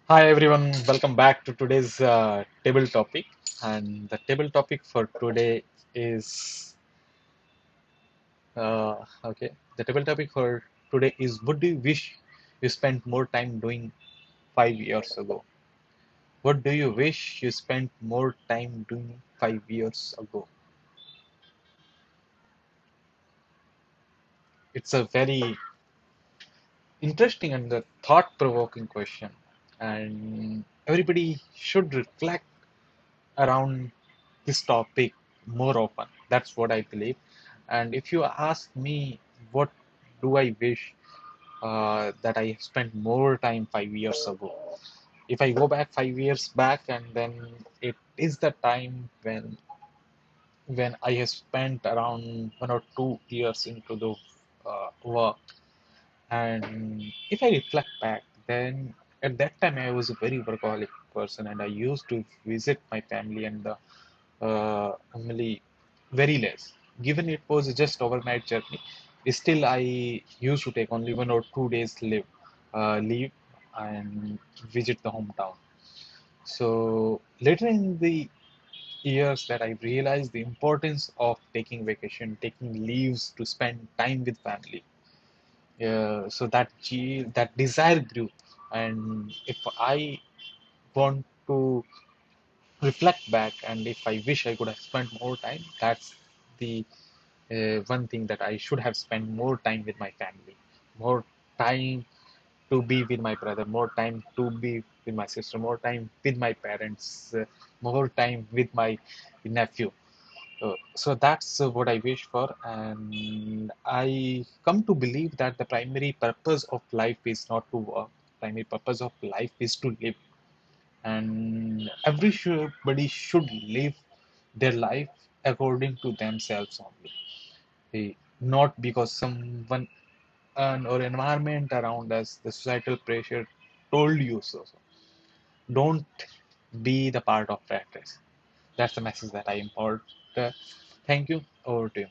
Hi everyone, welcome back to today's table topic. And the table topic for today is okay. The table topic for today is what do you wish you spent more time doing 5 years ago? What do you wish you spent more time doing 5 years ago? It's a very interesting and thought-provoking question, and everybody should reflect around this topic more often. That's what I believe. And if you ask me, what do I wish that I spent more time 5 years ago? If I go back 5 years back, and then it is the time when I have spent around 1 or 2 years into the work. And if I reflect back, then at that time I was a very workaholic person, and I used to visit my family and the only very less. Given it was just overnight journey, still I used to take only 1 or 2 days leave and visit the hometown. So later in the years that I realized the importance of taking vacation, taking leaves to spend time with family. So that desire grew, and if I want to reflect back and if I wish I could have spent more time, that's the one thing that I should have spent more time with my family, more time to be with my brother, more time to be with my sister, more time with my parents, more time with my nephew. So that's what I wish for, and I come to believe that the primary purpose of life is not to work. Primary purpose of life is to live, and everybody should live their life according to themselves only. Not because someone or environment around us, the societal pressure told you so. Don't be the part of rat race. That's the message that I import. Thank you. Over to you.